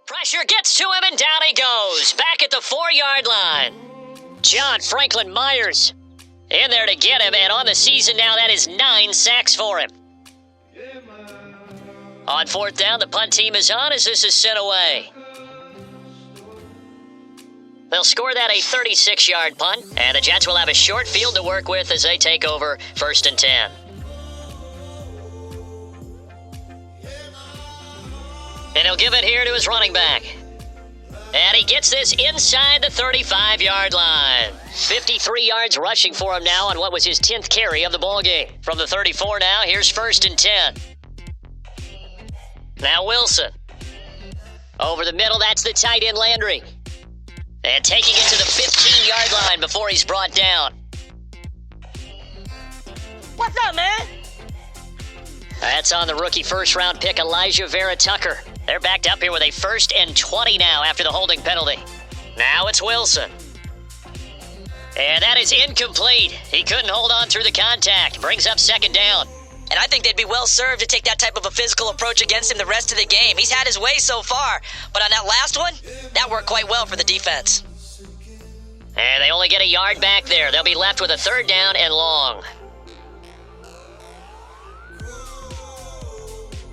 Pressure gets to him, and down he goes. Back at the 4-yard line. John Franklin Myers in there to get him, and on the season now, that is 9 sacks for him. On 4th down, the punt team is on as this is sent away. They'll score that a 36-yard punt, and the Jets will have a short field to work with as they take over 1st and 10. And he'll give it here to his running back. And he gets this inside the 35-yard line. 53 yards rushing for him now on what was his 10th carry of the ballgame. From the 34 now, here's 1st and 10. Now Wilson. Over the middle, that's the tight end Landry. And taking it to the 15-yard line before he's brought down. What's up, man? That's on the rookie first-round pick, Elijah Vera Tucker. They're backed up here with a 1st and 20 now after the holding penalty. Now it's Wilson. And that is incomplete. He couldn't hold on through the contact. Brings up 2nd down. And I think they'd be well served to take that type of a physical approach against him the rest of the game. He's had his way so far, but on that last one, that worked quite well for the defense. And they only get a yard back there. They'll be left with a 3rd down and long.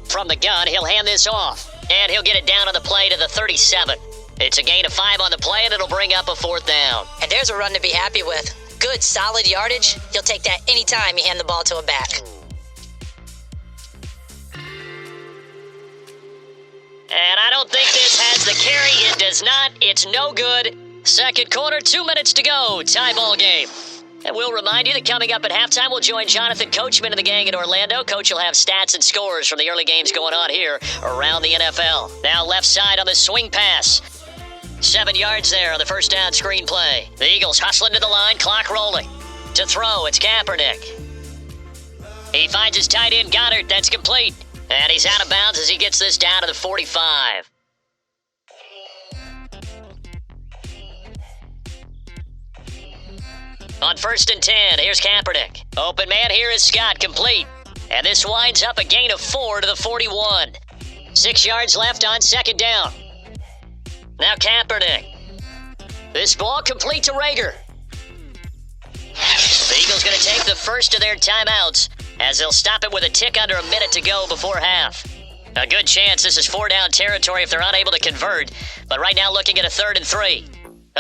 From the gun, he'll hand this off. And he'll get it down on the play to the 37. It's a gain of 5 on the play, and it'll bring up a 4th down. And there's a run to be happy with. Good, solid yardage. He'll take that anytime you hand the ball to a back. And I don't think this has the carry. It does not. It's no good. 2nd quarter, 2 minutes to go. Tie ball game. And we'll remind you that coming up at halftime, we'll join Jonathan Coachman and the gang in Orlando. Coach will have stats and scores from the early games going on here around the NFL. Now left side on the swing pass. 7 yards there on the 1st down screen play. The Eagles hustling to the line, clock rolling. To throw, it's Kaepernick. He finds his tight end, Goddard. That's complete. And he's out of bounds as he gets this down to the 45. On 1st and 10, here's Kaepernick. Open man, here is Scott, complete. And this winds up a gain of 4 to the 41. 6 yards left on 2nd down. Now Kaepernick. This ball complete to Rager. The Eagles going to take the first of their timeouts as they'll stop it with a tick under a minute to go before half. A good chance this is 4-down territory if they're unable to convert, but right now looking at a 3rd and 3.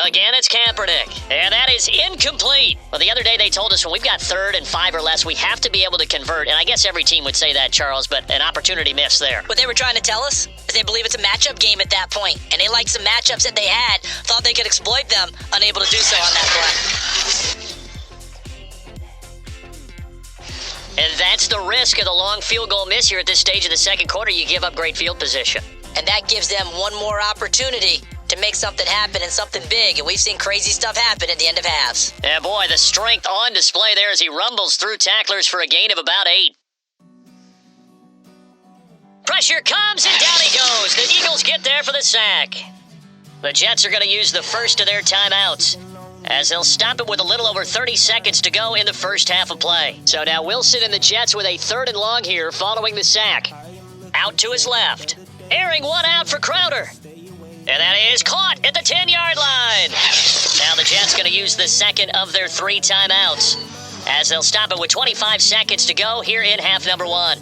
Again, it's Kaepernick, and that is incomplete. Well, the other day they told us when we've got 3rd and 5 or less, we have to be able to convert, and I guess every team would say that, Charles, but an opportunity missed there. What they were trying to tell us is they believe it's a matchup game at that point, and they liked some matchups that they had, thought they could exploit them, unable to do so on that play. And that's the risk of the long field goal miss here at this stage of the 2nd quarter. You give up great field position. And that gives them one more opportunity to make something happen and something big. And we've seen crazy stuff happen at the end of halves. Yeah, boy, the strength on display there as he rumbles through tacklers for a gain of about 8. Pressure comes and down he goes. The Eagles get there for the sack. The Jets are going to use the first of their timeouts as they'll stop it with a little over 30 seconds to go in the first half of play. So now Wilson and the Jets with a 3rd and long here following the sack. Out to his left. Airing one out for Crowder. And that is caught at the 10-yard line. Now the Jets going to use the 2nd of their 3 timeouts as they'll stop it with 25 seconds to go here in half number 1.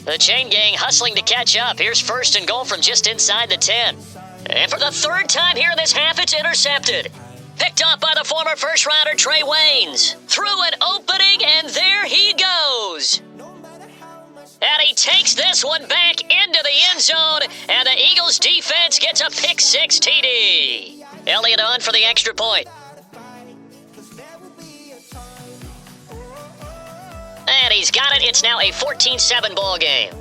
The chain gang hustling to catch up. Here's 1st and goal from just inside the 10. And for the 3rd time here in this half, it's intercepted. Picked up by the former first-rounder Trey Waynes. Through an opening, and there he goes. And he takes this one back into the end zone, and the Eagles defense gets a pick 6 TD. Elliott on for the extra point. And he's got it. It's now a 14-7 ball game.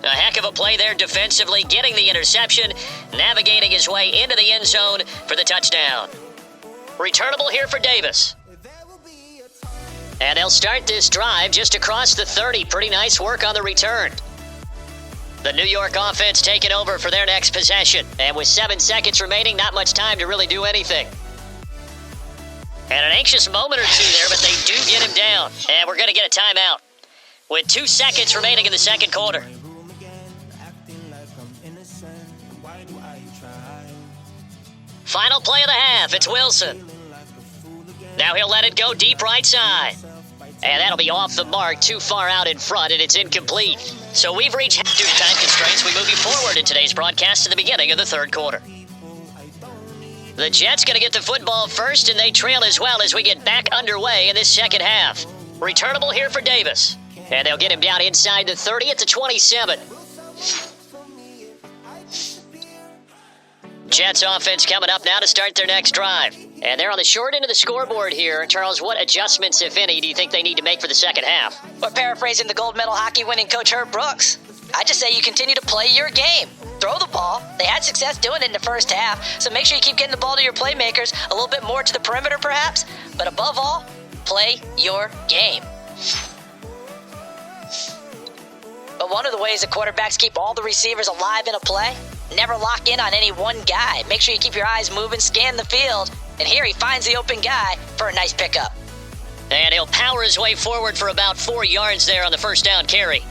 A heck of a play there defensively, getting the interception, navigating his way into the end zone for the touchdown. Returnable here for Davis. And they'll start this drive just across the 30. Pretty nice work on the return. The New York offense taking over for their next possession. And with 7 seconds remaining, not much time to really do anything. And an anxious moment or two there, but they do get him down. And we're going to get a timeout with 2 seconds remaining in the second quarter. Final play of the half, it's Wilson. Now he'll let it go deep right side. And that'll be off the mark, too far out in front, and it's incomplete. So we've reached, due to time constraints, we move you forward in today's broadcast to the beginning of the third quarter. The Jets going to get the football first, and they trail as well as we get back underway in this second half. Returnable here for Davis. And they'll get him down inside the 30 at the 27. Jets offense coming up now to start their next drive. And they're on the short end of the scoreboard here. Charles, what adjustments, if any, do you think they need to make for the second half? We're paraphrasing the gold medal hockey winning coach Herb Brooks. I just say you continue to play your game. Throw the ball. They had success doing it in the first half, so make sure you keep getting the ball to your playmakers, a little bit more to the perimeter perhaps, but above all, play your game. But one of the ways the quarterbacks keep all the receivers alive in a play, never lock in on any one guy. Make sure you keep your eyes moving, scan the field, and here he finds the open guy for a nice pickup. And he'll power his way forward for about 4 yards there on the first down carry.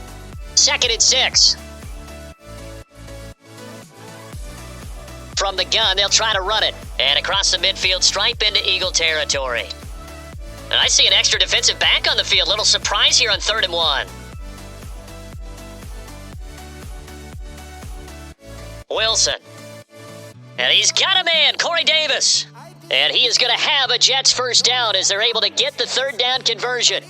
2nd and 6. From the gun, they'll try to run it. And across the midfield stripe into Eagle territory. And I see an extra defensive back on the field. Little surprise here on 3rd and 1. Wilson. And he's got a man, Corey Davis. And he is going to have a Jets first down as they're able to get the 3rd down conversion.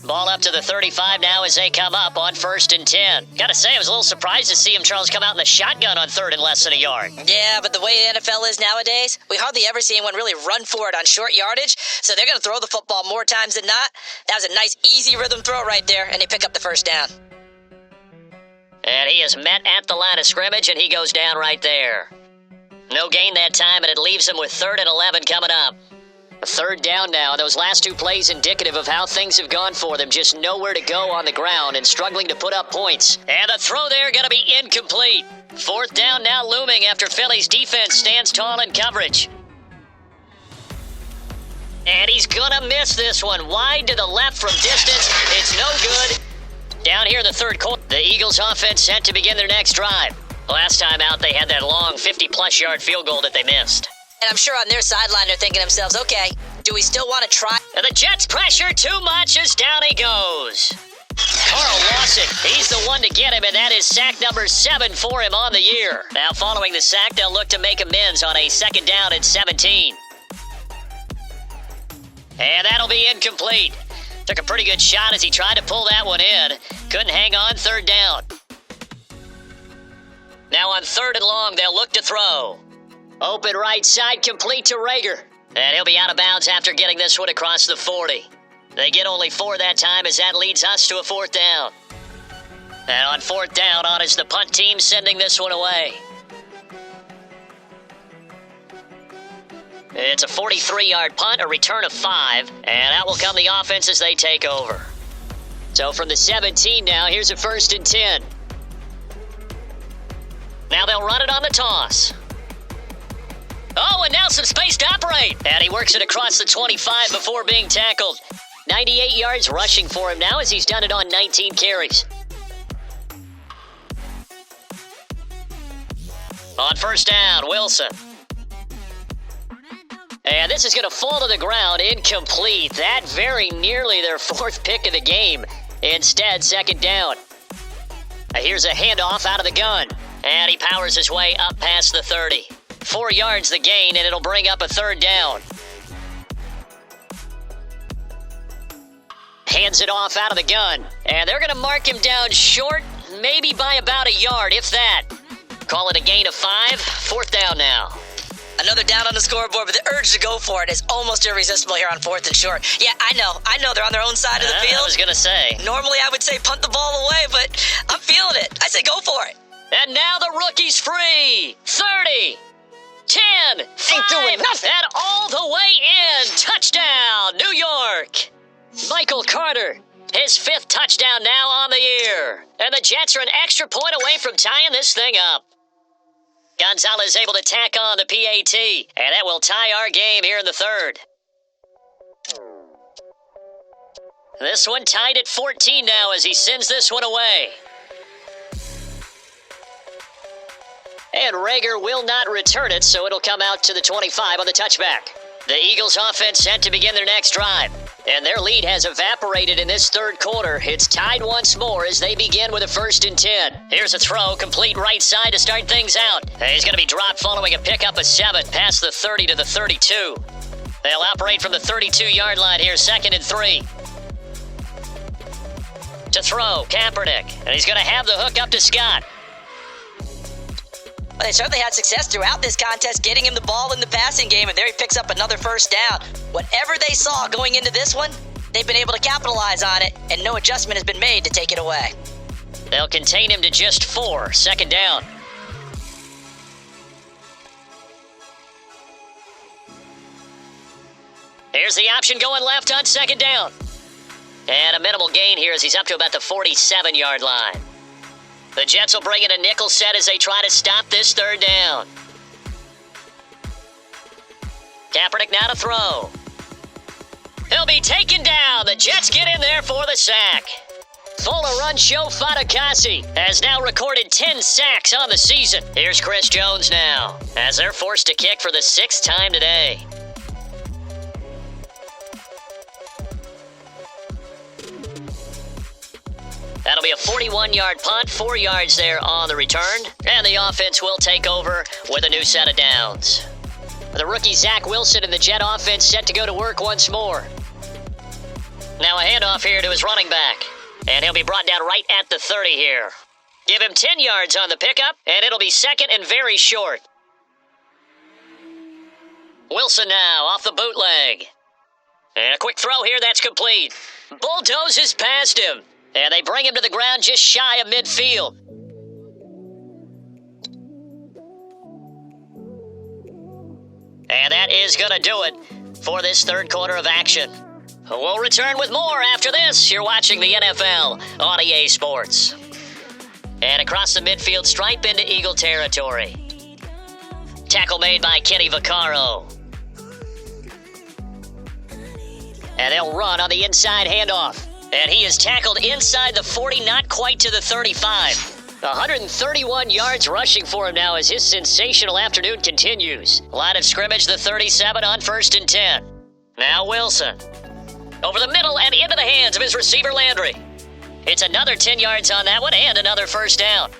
Ball up to the 35 now as they come up on 1st and 10. Gotta say, I was a little surprised to see him, Charles, come out in the shotgun on 3rd and less than a yard. Yeah, but the way the NFL is nowadays, we hardly ever see anyone really run for it on short yardage, so they're going to throw the football more times than not. That was a nice, easy rhythm throw right there, and they pick up the first down. And he is met at the line of scrimmage, and he goes down right there. No gain that time, and it leaves him with 3rd and 11 coming up. A 3rd down now. Those last 2 plays indicative of how things have gone for them. Just nowhere to go on the ground and struggling to put up points. And the throw there going to be incomplete. 4th down now looming after Philly's defense stands tall in coverage. And he's going to miss this one. Wide to the left from distance. It's no good. Down here in the 3rd quarter, the Eagles offense set to begin their next drive. Last time out, they had that long 50-plus yard field goal that they missed. And I'm sure on their sideline they're thinking to themselves, okay, do we still want to try? And the Jets pressure too much as down he goes. Carl Lawson, he's the one to get him, and that is sack number 7 for him on the year. Now following the sack, they'll look to make amends on a 2nd down and 17. And that'll be incomplete. Took a pretty good shot as he tried to pull that one in. Couldn't hang on 3rd down. Now on 3rd and long, they'll look to throw. Open right side, complete to Rager. And he'll be out of bounds after getting this one across the 40. They get only 4 that time as that leads us to a 4th down. And on 4th down, on is the punt team sending this one away. It's a 43-yard punt, a return of 5, and out will come the offense as they take over. So from the 17 now, here's a 1st and 10. Now they'll run it on the toss. Oh, and now some space to operate. And he works it across the 25 before being tackled. 98 yards rushing for him now as he's done it on 19 carries. On 1st down, Wilson. And this is going to fall to the ground, incomplete. That very nearly their 4th pick of the game. Instead, 2nd down. Here's a handoff out of the gun. And he powers his way up past the 30. 4 yards the gain, and it'll bring up a 3rd down. Hands it off out of the gun. And they're going to mark him down short, maybe by about a yard, if that. Call it a gain of 5. 4th down now. Another down on the scoreboard, but the urge to go for it is almost irresistible here on 4th and short. Yeah, I know, they're on their own side of the field. I was going to say. Normally I would say punt the ball away, but I'm feeling it. I say go for it. And now the rookie's free. 30. 10, 5, Ain't doing nothing. And all the way in. Touchdown, New York. Michael Carter, his 5th touchdown now on the year. And the Jets are an extra point away from tying this thing up. Gonzalez able to tack on the PAT, and that will tie our game here in the 3rd. This one tied at 14 now as he sends this one away. And Rager will not return it, so it'll come out to the 25 on the touchback. The Eagles offense set to begin their next drive. And their lead has evaporated in this third quarter. It's tied once more as they begin with a 1st and 10. Here's a throw, complete right side to start things out. He's going to be dropped following a pickup of 7, past the 30 to the 32. They'll operate from the 32-yard line here, 2nd and 3. To throw, Kaepernick. And he's going to have the hook up to Scott. Well, they certainly had success throughout this contest getting him the ball in the passing game, and there he picks up another 1st down. Whatever they saw going into this one, they've been able to capitalize on it, and no adjustment has been made to take it away. They'll contain him to just 4, 2nd down. Here's the option going left on 2nd down. And a minimal gain here as he's up to about the 47-yard line. The Jets will bring in a nickel set as they try to stop this 3rd down. Kaepernick now to throw. He'll be taken down. The Jets get in there for the sack. Fuller run show Fatukasi has now recorded 10 sacks on the season. Here's Chris Jones now as they're forced to kick for the 6th time today. That'll be a 41-yard punt, 4 yards there on the return, and the offense will take over with a new set of downs. The rookie Zach Wilson and the Jet offense set to go to work once more. Now a handoff here to his running back, and he'll be brought down right at the 30 here. Give him 10 yards on the pickup, and it'll be 2nd and very short. Wilson now off the bootleg. And a quick throw here that's complete. Bulldozes past him. And they bring him to the ground just shy of midfield. And that is going to do it for this third quarter of action. We'll return with more after this. You're watching the NFL on EA Sports. And across the midfield stripe into Eagle territory. Tackle made by Kenny Vaccaro. And they'll run on the inside handoff. And he is tackled inside the 40, not quite to the 35. 131 yards rushing for him now as his sensational afternoon continues. Line of scrimmage, the 37 on 1st and 10. Now Wilson. Over the middle and into the hands of his receiver Landry. It's another 10 yards on that one and another 1st down.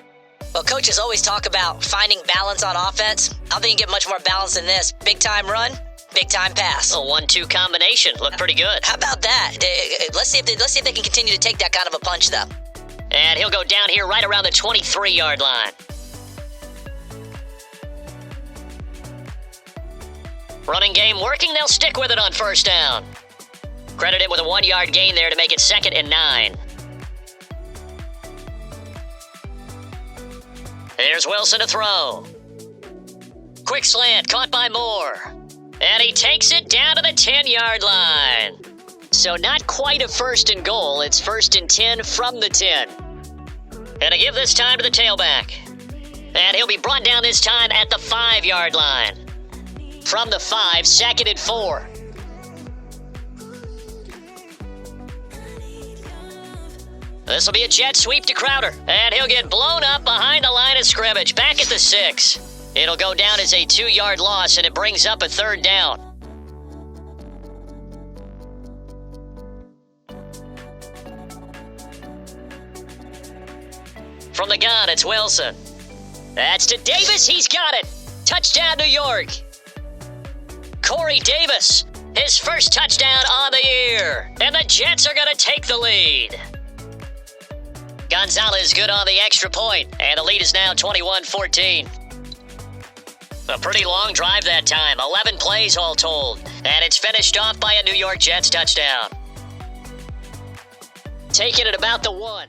Well, coaches always talk about finding balance on offense. I don't think you can get much more balance than this. Big time run. Big time pass. A 1-2 combination. Looked pretty good. How about that? Let's see if they can continue to take that kind of a punch, though. And he'll go down here right around the 23-yard line. Running game working. They'll stick with it on 1st down. Credit it with a 1-yard gain there to make it 2nd and 9. Here's Wilson to throw. Quick slant caught by Moore. And he takes it down to the 10-yard line. So not quite a 1st and goal. It's 1st and 10 from the 10. And I give this time to the tailback. And he'll be brought down this time at the 5-yard line. From the 5, 2nd and 4. This will be a jet sweep to Crowder. And he'll get blown up behind the line of scrimmage. Back at the 6. It'll go down as a 2-yard loss, and it brings up a 3rd down. From the gun, it's Wilson. That's to Davis. He's got it. Touchdown, New York. Corey Davis, his first touchdown on the year. And the Jets are going to take the lead. Gonzalez good on the extra point, and the lead is now 21-14. A pretty long drive that time, 11 plays all told, and it's finished off by a New York Jets touchdown. Taking it about the 1.